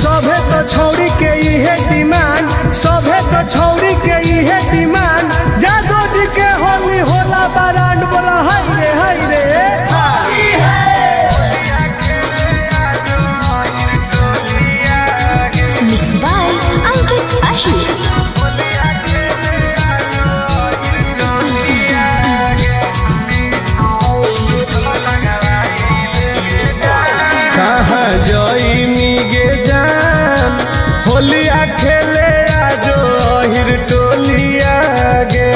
सभे तो छौरी के इहे डिमांड, सभे तो छौरी के इहे डिमांड। जादू जी के होली होला बारांड, बोला हाय रे हाय रे। Mixed by Ankit Ahir. कहाँ जइनी गे जान, होलिया खेले आजो अहिर टोलिया गे।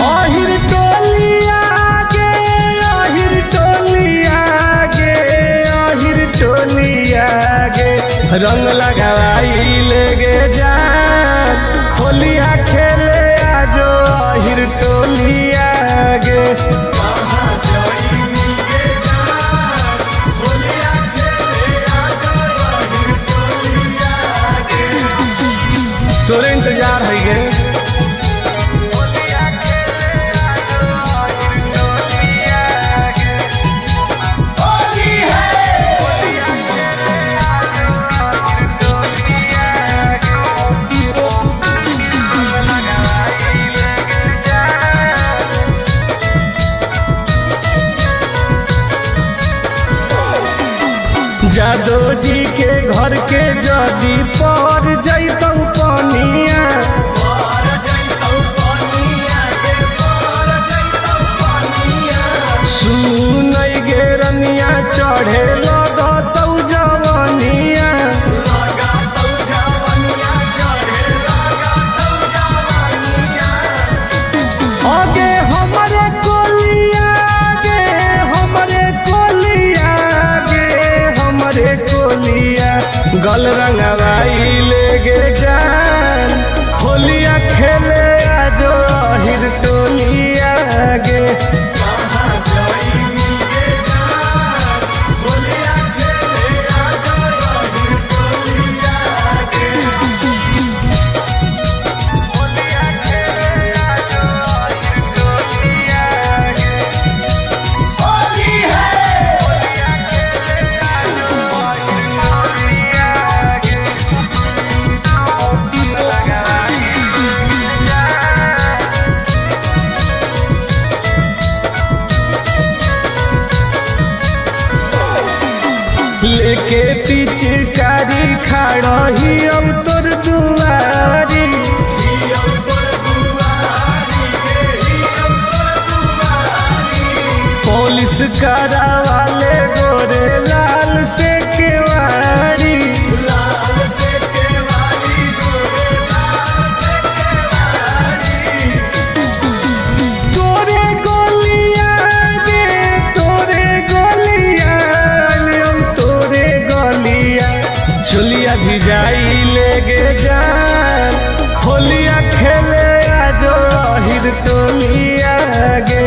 अहिर टोलिया गे, अहिर टोलिया गे, अहिर टोलिया गे। रंग लगाई ले गे जान, होलिया खेले आजो अहिर टोलिया गे। तोरे इंतजार है गे। जादो जी के घर के जदी पर जैतौ पनिया, सुनै गे रनिया चढ़े लगतौ जवनिया। आगे हमरे कोलिया गे, हमरे कोलिया गे, हमरे कोलिया। गल रंगवाई ले गे जान, होलिया खेले आजो अहिर टोलिया गे। लेके पिचकारी खड़ही अब तोर दुआरी, पुलिस करावाले गोरे लाल से केवारी। तोरे गोलिया गे, तोरे गोलिया हम तोरे गोलिया। चुलिया भिजाई ले गे जान, होलिया खेले आजो अहिर टोलिया गे।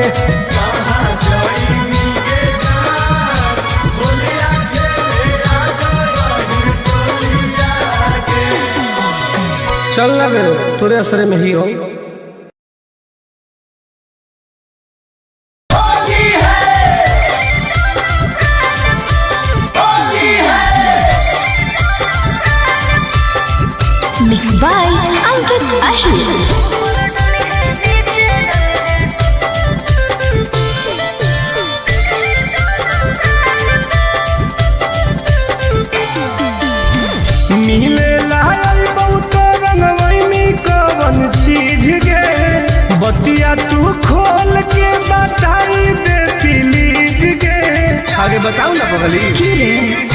चल लगे तोरे असरे में ही हो। Mixed by Ankit Ahir. मिले लायल बहुत रंगवैनी कवन चीज गे, बतिया तू खोल के बताई दे प्लीज गे। आगे बताऊ ना पगली।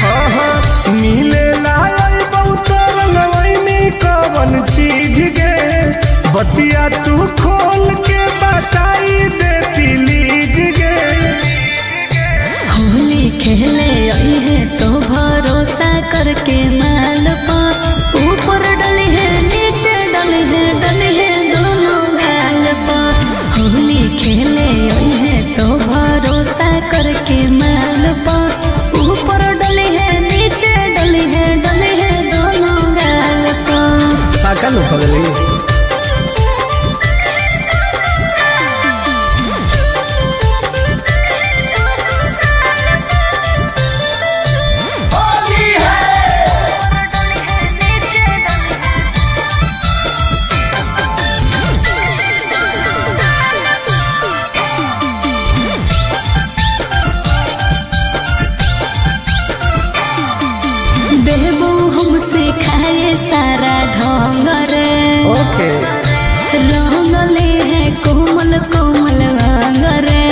हाँ हाँ मिले लायल बहुत रंगवैनी कवन चीज गे, बतिया तू खोल के बताई दे प्लीज गे। होली खेले आई है तो भरोसा करके माल पर, ऊपर डली है नीचे डली है दोनों गाल पर। होली खेले आई है तो भरोसा करके माल पर, ऊपर डली है नीचे डली है देबू हमसे खाए सारा ढंग रे ओके रंगले है कोमल कोमल अंग रे।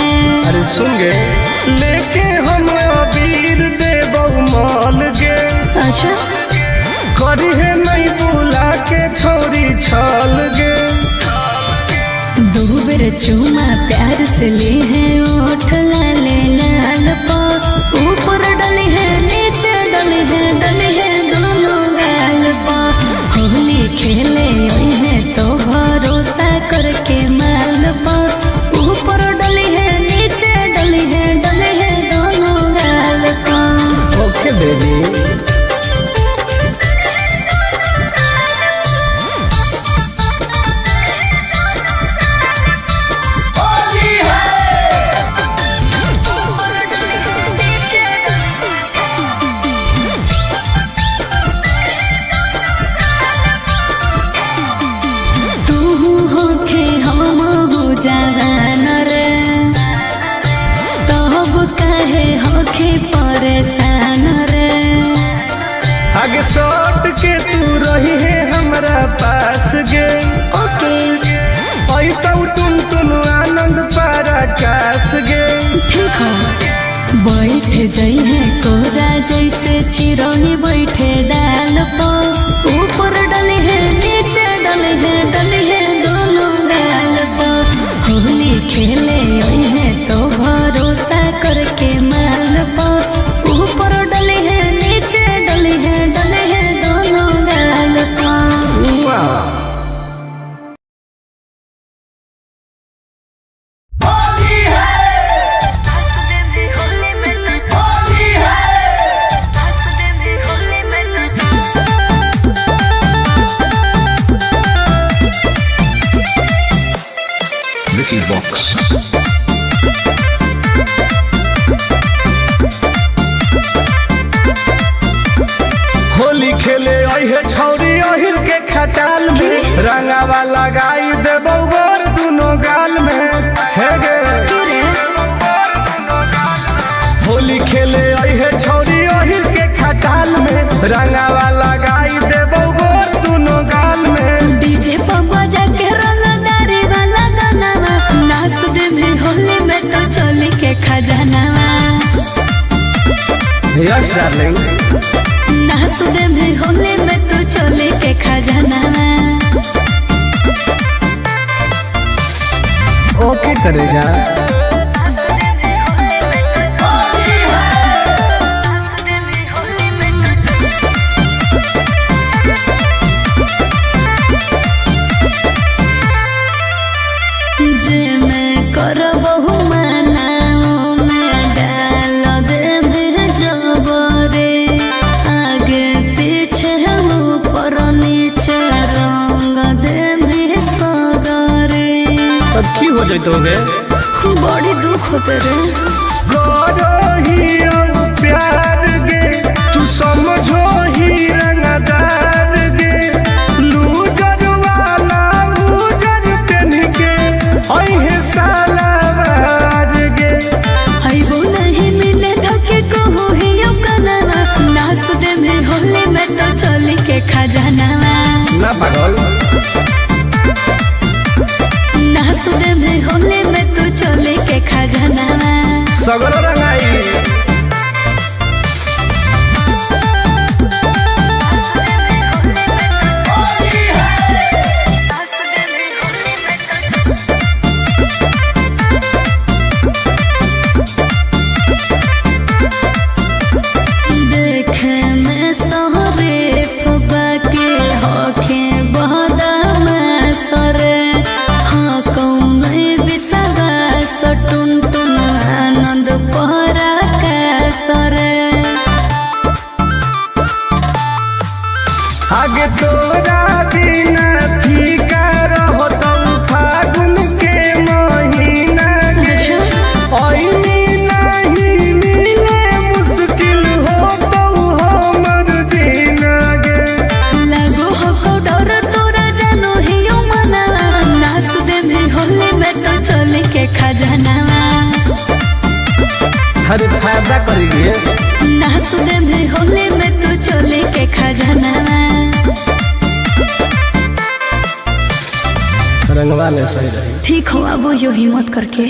अरे सुन गे लेके हम अबीर देबौ माल गे अच्छा करी है नहीं बुला के छोरी छल गे। दो बेर चुमा प्यार से ले है ओठ लाले लाल पा ऊपर डले है नीचे डले है दोनों गाल पा होली खेले है तो भरोसा करके माल पा ऊपर डले है नीचे डले है दोनों गाल पा। ओके बेबी जवान रे तब कहे होके परेशान रे आगे सट के तू रही है हमरा पास गे ओके आई तो टुन टुन आनंद पराकाश गे। ठीक हो बैठ जई है कोरा जैसे चिरौनी बैठे डाल पर ऊपर डले है नीचे डले है दोनों गाल पर होली खेले है तो भरोसा करके माल पर ऊपर डले है नीचे डले है दोनों गाल पर। वाह Vicky Vox. होली खेले अहे छौरी अहिर के खटाल में रंगावा लगाई देबौ गोर दुनो गाल में हे गे। होली खेले अहे छौरी अहिर के खटाल में रंगावा लगाई देबौ गोर दुनो गाल में। डीजे पर बजा के रंगदारी वाला गाना नाच दे में होली में तो चोली के खजानावा। यस डार्लिंग नाच दे में होली में तो चोली के खजानावा। ओके करेगा जे मैं करबहु मनाओ में डाल दे में जबरे आगे पीछे ऊपर नीचे रंग दे में सगरे। अब की हो जैतोगे बड़ी दुख होते रे करो ही प्यार गे तू समझो ही रंगदार गे लूजर वाला लूजर पेन के अहे सालावार गे। आइबो नहीं मिले धके कहो ही गाना नाच दे में होली में तो चोली के खजानावा। ना पागल नाच दे में होली में तो चोली के खजानावा। सगरो रंगाई देखे में सहरे फुबा के होखे बहदा सरे हाँ कौन बिसरा सटुन टुन आनंद पहरा का सरे। आगे तोरा बिना फीका रहो तो फागुन के महीना के ओइनी नहीं मिले मुश्किल हो तो हमर जीना गे। लगो हो डर तोरा जानो ही मना नाच दे में होली में तो चोली के खजानावा। अरे फायदा करेंगे नाच दे में होली में तो चोली लगवा ले सही रही। ठीक हो, अब यो हिम्मत करके।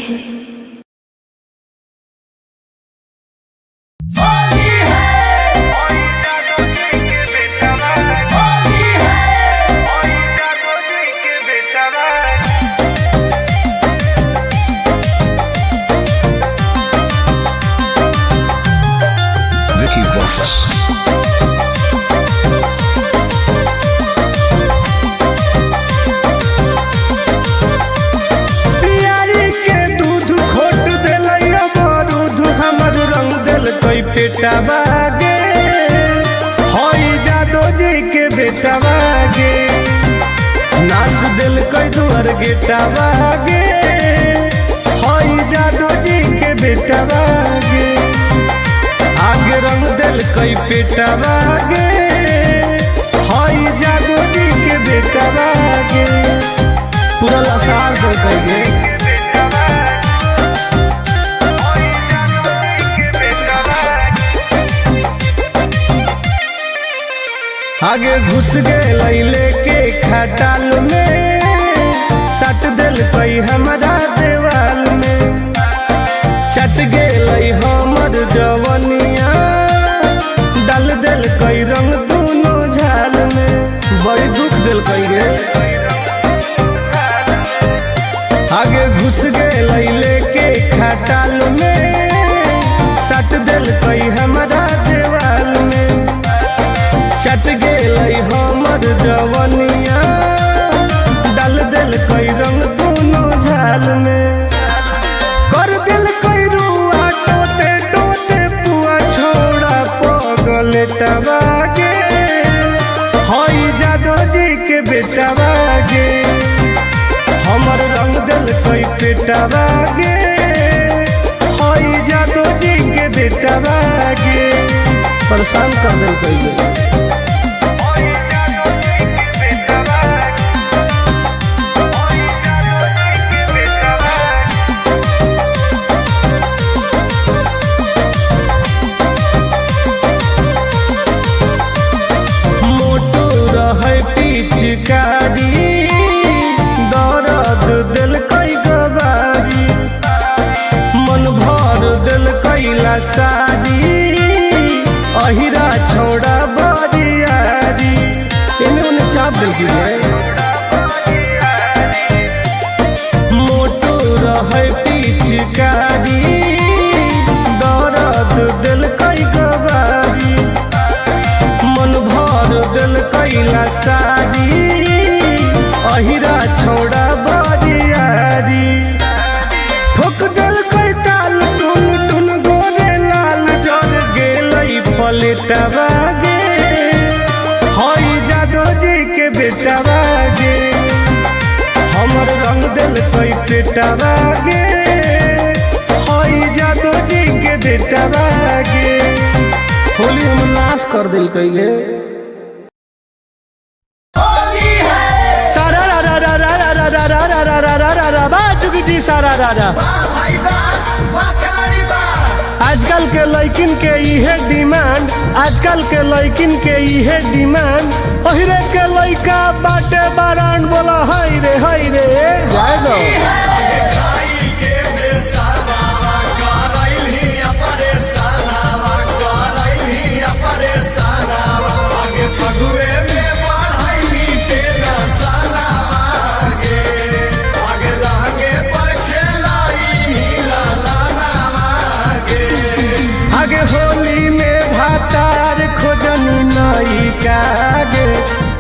बेटा बागे होई जादो जी के बेटा बागे नाच दिल कोई दुआर गेटा बागे होई जादो जी के बेटा बागे आगे रंग दिल कोई बेटा बागे होई जादो जी के बेटा बागे पूरा लसार दे कहिए आगे घुस गए लेके खटाल में सट दिल कई हमारा देवाल में चट गए हमर जवनिया डाल दिल कई रंग दोनों झाल में बड़ी दुख दिल कई गे आगे घुस गए लेके खटाल में सट दिल कई हमारा देवाल में चट गए हमर जवनिया डाल दिल कई रंग दोनों झाल में कर दिल कई रुआ टोते टोते पुआ छोड़ा पगल टबागे होई जादो जी के बेटा बागे हमर रंग दिल कई पेटा बागे होई जादो जी के बेटा बागे परेशान कर दिल कई पिचकारी दर्द दिल कई गवारी मन भर दिल कैला सारी अहिरा छोड़ा बरियारी इन्हें उन्हें चाप दिल की मोटो रहे पिचकारी दर्द दिल कई गवारी मन भर दिल कैला सारी अहिरा छोड़ा बरियारी ठोक दिल कई ताल टुन टुन गोरे लाल जर गेलई पलटा बागे होई जादो जी के बेटा बागे हमर रंग दिल कई पेटा बागे होई जादो जी के बेटा बागे होली हम नाश कर दिल कई जी सारा राजा आजकल के लड़किन के इहे डिमांड आजकल के लड़किन के इहे डिमांड ओहिरे के लड़का बाटे बारान बोला हाय रे जाए दो आगे होली में भातार खोजनी नई कागे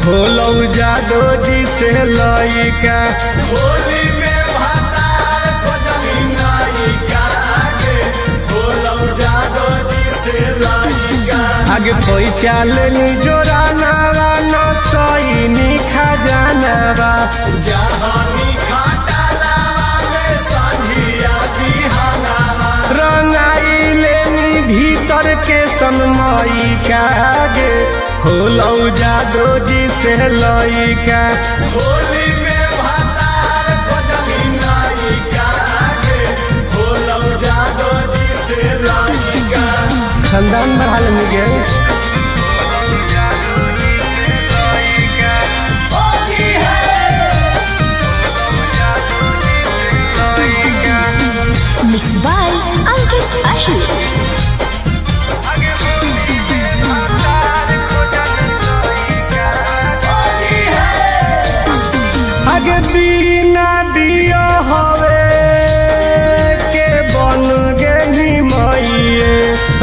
होलो जादो जी से लइका होली में भातार खोजनी नई कागे होलो जादो जी से लइका आगे कोई चालनी जोराना न सईनी खजानावा जहानी खटालावा में संझिया बिहानावा रंगाई भीतर के सनमई कागे होलो जादो जी से लइका होली में भातार खोजनी नई कागे होलो जादो जी से लइका खानदान बढ़ा लेंगे गे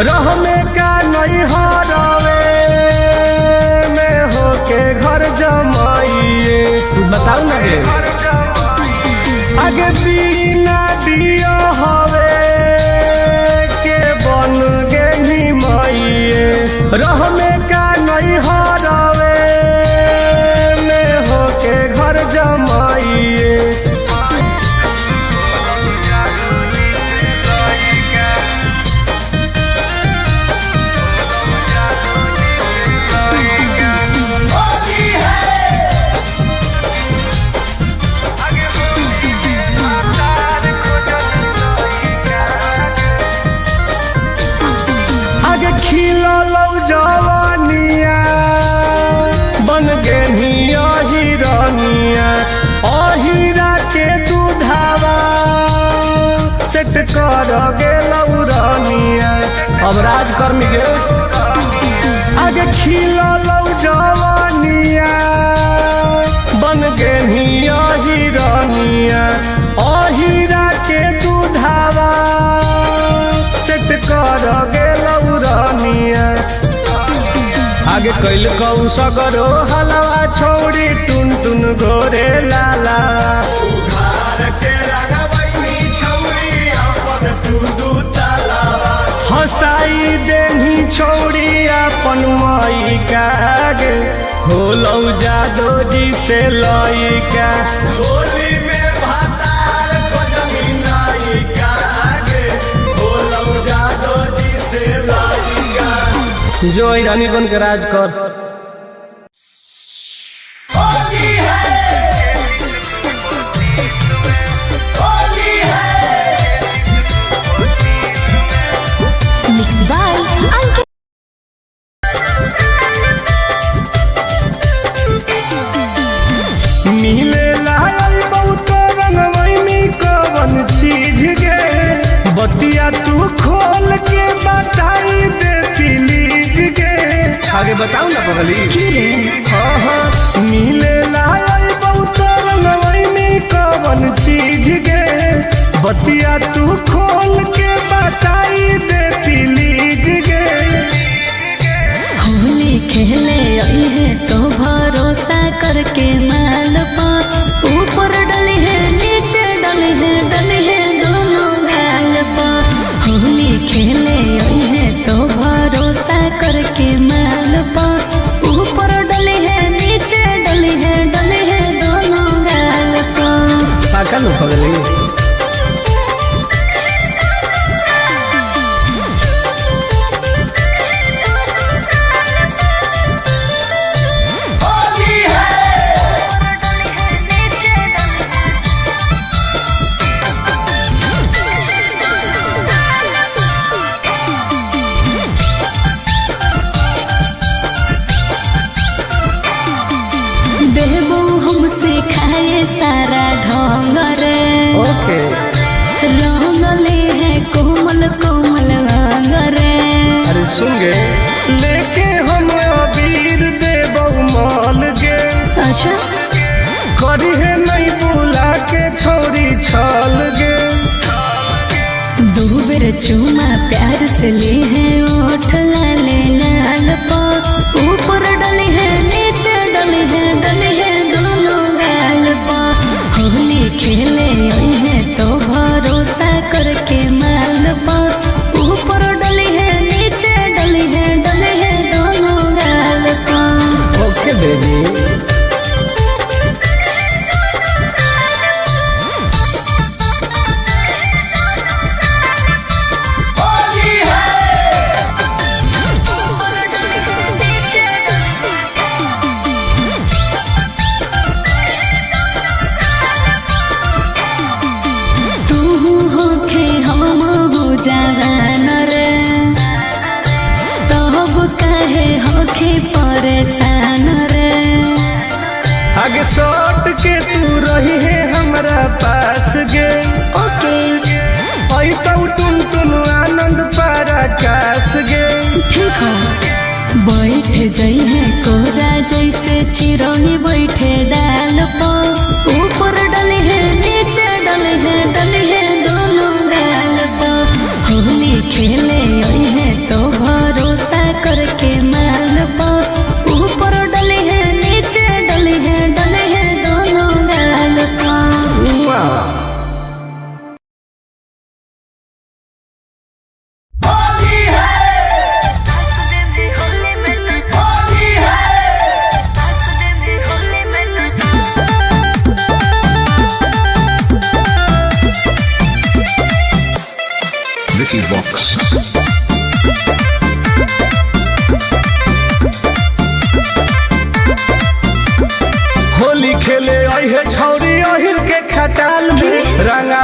रह में का नहीं हरवे में होके घर जमाइए। तू बताऊ ना रे आगे बिना दिया हवे के बन गे निमाइए। रह में का नहीं हरवे में होके घर जमाइए। जवानिया बन गे हिरनिया अहिरा के दूधावा सेट कर गे लौरनिया। अब राजकर्मी गे आगे खिलौ जवानिया बन गे हिरनिया अहिरा के दूधावा सेट कर गे लौरनिया। आगे कैल कौ सगरो हलवा छोड़ी टुन टुन गोरे लाला हसाई देनी छोड़ी अपन माई कागे होलौ जादो जी से लइका होली में भातार खोजनी नाई कागे होलौ जादो जी से लइका। जो रानी बन के राज कर। मिले लायल बहुत रंगवैनी कवन चीज गे बतिया तू खोल के बताई देती लीज गे। आगे बताऊ ना पगली। हाँ मिले लायल बहुत रंगवैनी कवन चीज गे बतिया तू खोल के बताई देती लीज गे। होली खेले आई है तो भरोसा करके माल पर ऊपर डली है नीचे डली है दोनों गाल पर। होली खेले आई है तो भरोसा करके माल पर ऊपर डली है नीचे डली है दोनों गाल पर। पागल हो गई। देबो हमसे खाए सारा ढंग रे रंगले है कोमल कोमल अंग रे। अरे सुन गे लेके हम अबीर देबो माल गे। अच्छा करी है नहीं बुला के छोरी छल गे। दो बेर चुमा प्यार से ले है ओठ लाले लाल पर ऊपर डली है नीचे डली है दोनों गाल पर। होली खेले आई है तो भरोसा करके माल पर ऊपर डली है नीचे डली है दोनों गाल पर। ओके बेबी। जवान रे तब काहे होखे परेशान रे। आगे सट के तू रही है हमरा पास गे। ओके आई तो तुम आनंद पराकाश गे। ठीक है बैठ जई है कोरा जैसे चिरौनी बैठे डाल पर ऊपर डली है नीचे डली है दोनों गाल पर। होली खेले आई है तो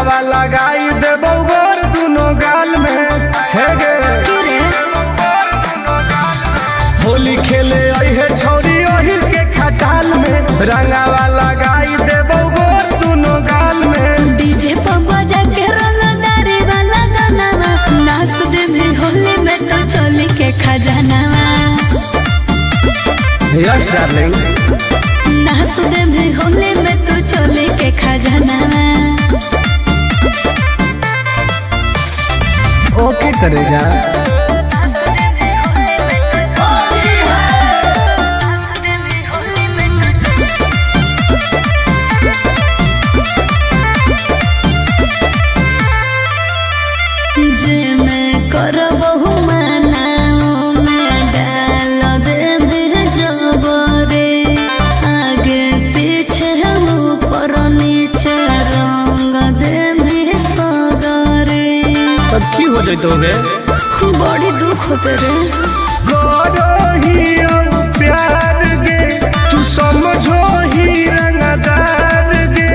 रंगावा लगाई देबो गोर दुनो गाल में हे गे होली खेले अइहे छोरी ओहिर के खटाल में रंगावा लगाई देबो गोर दुनो गाल में डीजे पर बजा के रंगदारी वाला गाना नाच दे में होली में तो चोली के खजाना यस डार्लिंग नाच दे में होली में तो चोली के खजाना ओके करेगा जे मैं करबहु मनाओ में डाल दे में जबरे आगे पीछे ऊपर नीचे रंग दे में सगरे तो की हो जइतोगे बड़ी दुख होते रे गोरो ही प्यार गे तू समझो ही रंगदार गे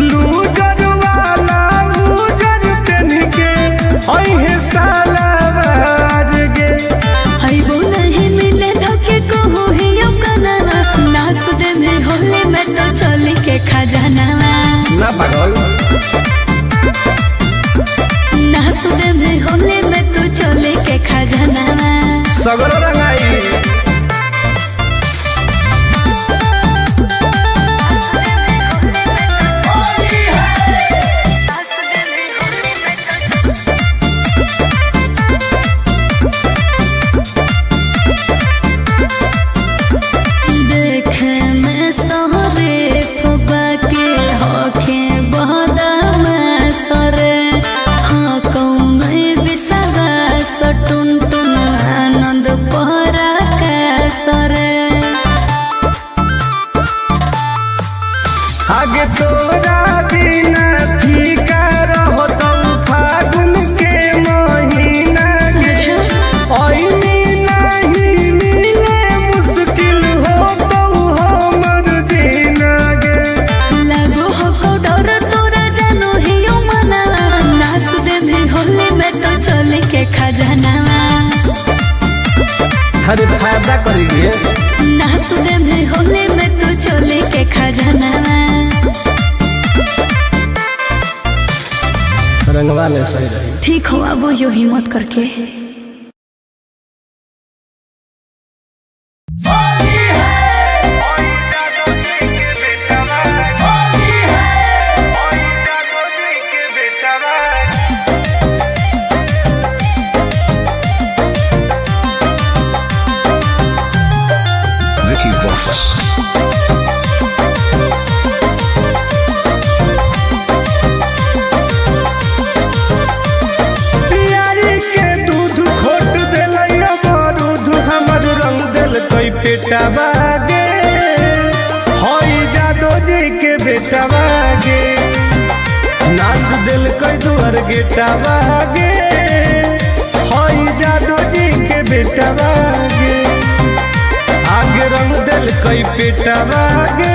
लूजर वाला लूजर पेन के अइहे सालावार गे आइबो नहीं मिले धोखे को हो ही यो कनावा नाच दे में होली में तो चोली के खजाना ना पागल नाच दे में होली में तो चोली के खजाना सगरो रंगाई देखे में सहरे फबा के होखे बहदा में सरे हाँ कौन बिसरा सटुन टुन आनंद पहरा के सरे आगे तोरा बिना फीका रहो तो फागुन के महीना गे ओइनी नहीं मिले मुश्किल हो तो हमर जीना गे लागो हो डर तोरा जानो ही यो मनावा नाच दे में होली में तो चोली के खजाना हर फायदा करिए नाच दे में होली में तो चोली के खजाना रंगवा ले सही रही ठीक हो अब यो हिम्मत करके Vicky Vox. प्यारी के दूध खोट देलै अमरूद हमर रंग देल कोई पेटा बागे होई जादो जी के बेटा बागे नाच दिल कोई दुआर गेटा बागे होई जादो जी के बेटा बागे आगे रंग दिल कोई पेटा बागे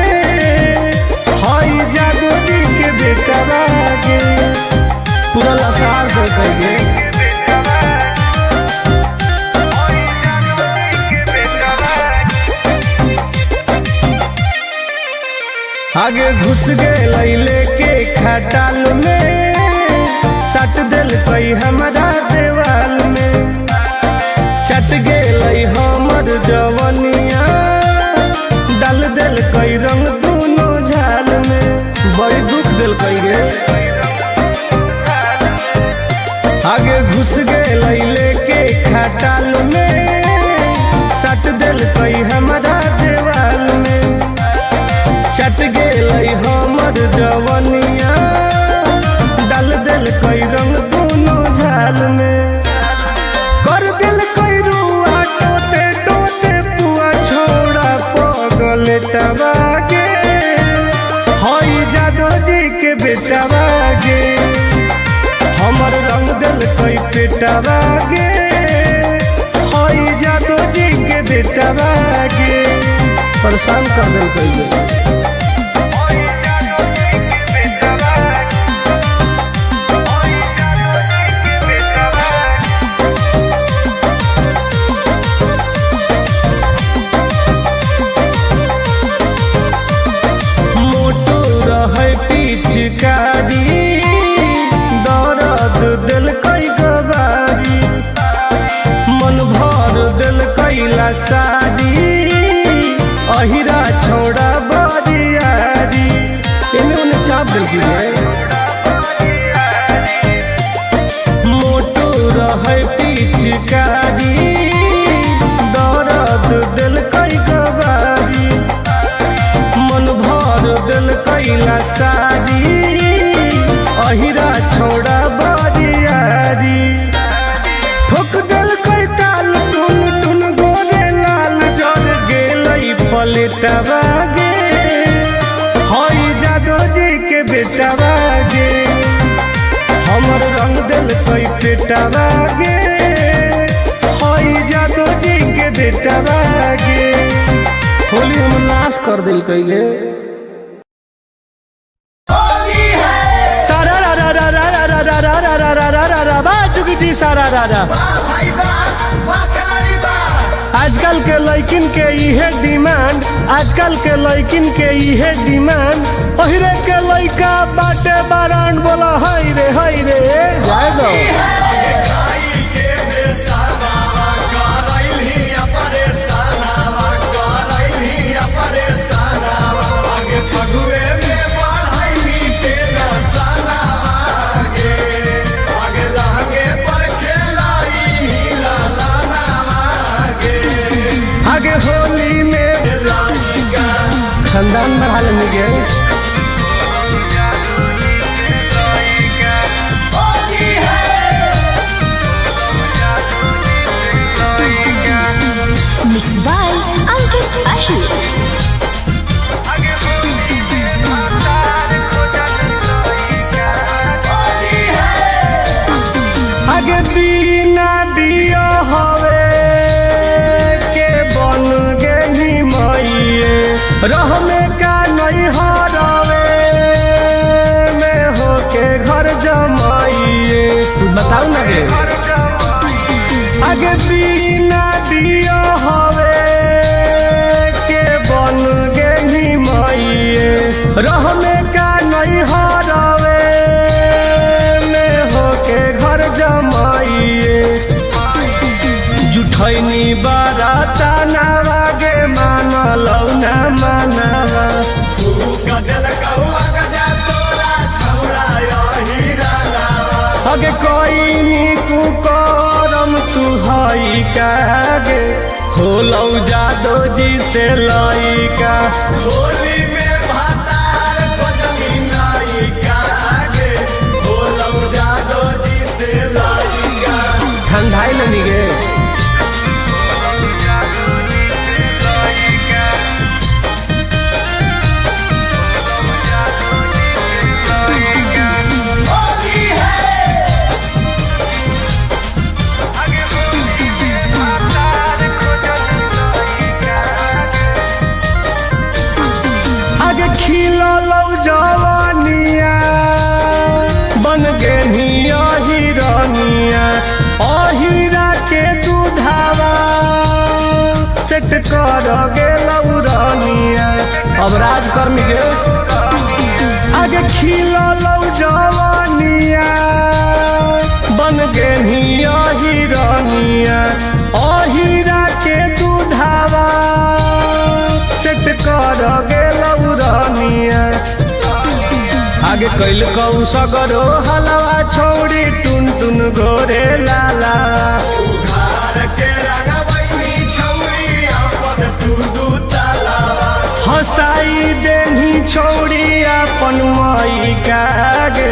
होई जादो जी के बेटा बागे पूरा लसार दे कहिए आगे घुस गए लेके खटाल में सट दिल कोई हमारा देवाल में चट गए हमर जवनिया डाल दिल कोई रंग दोनों झाल में बड़ी दुख दिल कोई गे आगे घुस गए लेके खटाल में सट दिल कोई हमारा देवाल में चट गए हमर जवनिया डाल दिल कोई रंग दोनों झाल में कर दिल कोई रुआ टोते टोते पुआ छोड़ा पगल टबागे होई जादो जी के बेटा बागे हमर रंग दिल कोई पेटा बागे होई जादो जी के बेटा बागे परेशान कर दिल कोई पिचकारी दर्द दिल कई गवारी मन भर दिल कैला शादी अहिरा छोड़ा बरियारी इन्हें उन्हें चाप देखिए मोटो रहे पिचकारी दर्द दिल कई गवारी मन भर दिल कैला शादी अहिरा छोड़ा बरियारी ठोक दिल कई ताल टुन टुन गोरे लाल जर गेलई पलटवा गे हई जादो जी के बेटवा गे हमर रंग दिल कई पेटवा गे हई जादो जी के बेटवा गे होली हम नाश कर दिल कई गे सारा रा रा रा रा रा रा रा रा रा रा रा रा रा रा बा चुकी जी सारा रा रा आजकल के लड़किन के इहे डिमांड आजकल के लड़किन के इहे डिमांड ओहिरे के लड़का बाटे बारान बोला हाय रे जाए दो आगे होली में खानदान बढ़ा लेंगे Mixed by Ankit Ahir. आगे बिना दिया हवे के बन गेली मइए रह में का नहीं हरवे में होके घर जमाइए बताओ ना गे आगे बिना दिया हवे के बन गेली मइए रह में का नहीं हरवे में होके घर जमाइए जुठैनी बाराता नावा गे मानलौ ना मानवा अगे कोई निकू करम तू हई कागे होलौ जादो जी से लइका होली में भातार को जमीन नाई कागे होलौ जादो जी से लइका ठंडाई लगी गे खिलौ जवानिया बन गेनिया हिरनिया अहिरा के दूधावा सेट कर गेलौ रनिया अब राजकर्मी गे आगे खिलौ जवानिया बन गेनिया हिरनिया अहिरा के दूधावा सेट कर गेलौ रनिया आगे कैल कौ सगरो हलवा छोड़ी टुन टुन गोरे लाला हसाई देही छोड़ी अपन मई कागे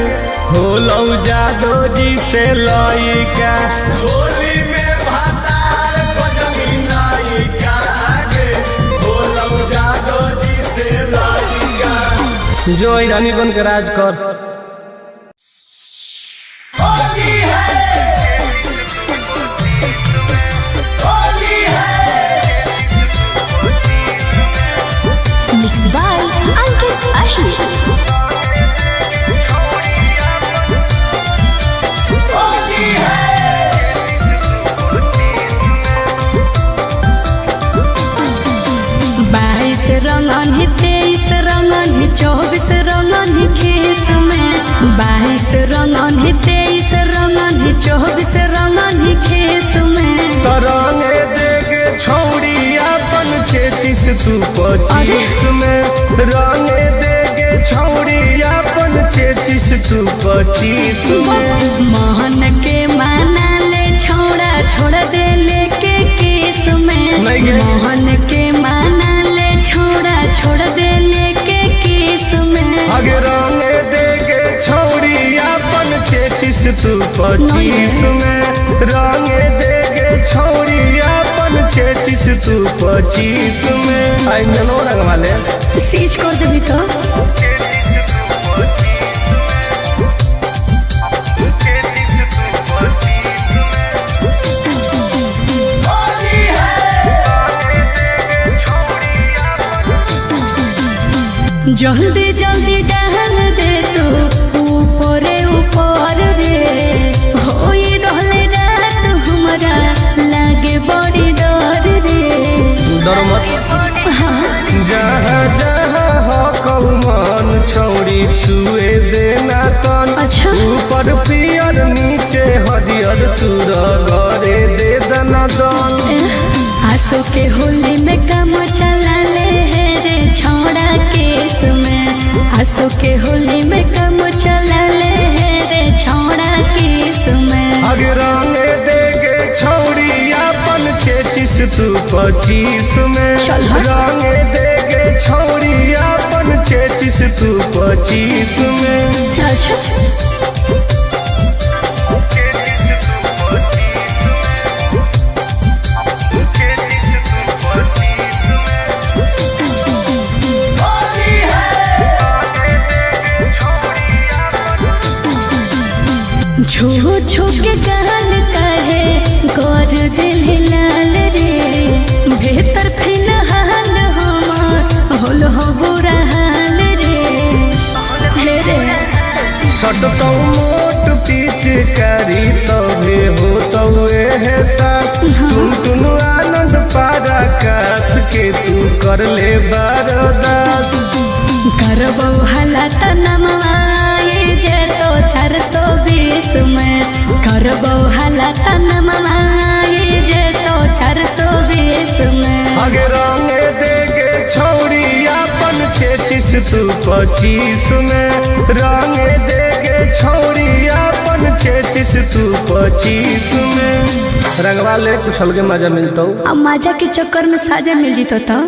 होलौ जादो जी से लइका होली में भातार को जमीन नाई कागे होलौ जादो जी से लइका जो रानी बन के राज कर Mixed by Ankit Ahir. Rangan 23 Rangan 24 Rangan खेस 22 रंगन ही 23 रंगन ही 24 रंगन ही खेस में तरंगे देगे छौड़ी अपन 33 तू 25 में रंगे देगे छौड़ी अपन 33 तू 25 में मोहन के माना ले छोड़ा छोड़ दे लेके केस में मोहन के माना ले छोड़ा छोड़ दे लेके केस में आगे रंगे देगे छौड़ी अपन 33 तू 25 में रंगे देगे छौड़ी अपन 33 तू 25 में आई ननो रंग वाले सीज कर देबी तो जल्दी जल्दी डाल दे तू ऊपरे ऊपर रे होई रहले रात हमरा लागे बड़ी डर रे डर मत जहाँ जहाँ हो कौन छौड़ी छुए देना तन अच्छा। ऊपर पियर नीचे हरियर तूरा घरे दे दना दन आसो के होली में काम चला ले है रे छोड़ा केस में आसो के होली में काम चला ले है रे छोड़ा केस में आगे रंगे देगे छौड़ी अपन 33 तू 25 में चल हट। रंगे देगे छौड़ी अपन 33 तू 25 में अच्छा छो छो के गाल कहे गौर दिल लाल रे बेहतर फिलहाल हमार होल हो बुरा हाल रे रे सट तो मोट पीछ करी तबे हो तो है सास तुम आनंद पारा कास के तू कर ले बरदास करबो हालत नमवाए जे तो 420 में करबो हालत नमवाए जे तो 420 में आगे रंगे देगे छौड़ी अपन 33 तू 25 में रंगे देगे छौड़ी अपन 33 तू 25 में रंगवा ले कुछ अलगे मजा मिलता अब मजा के चक्कर में साजा मिल जीतो तो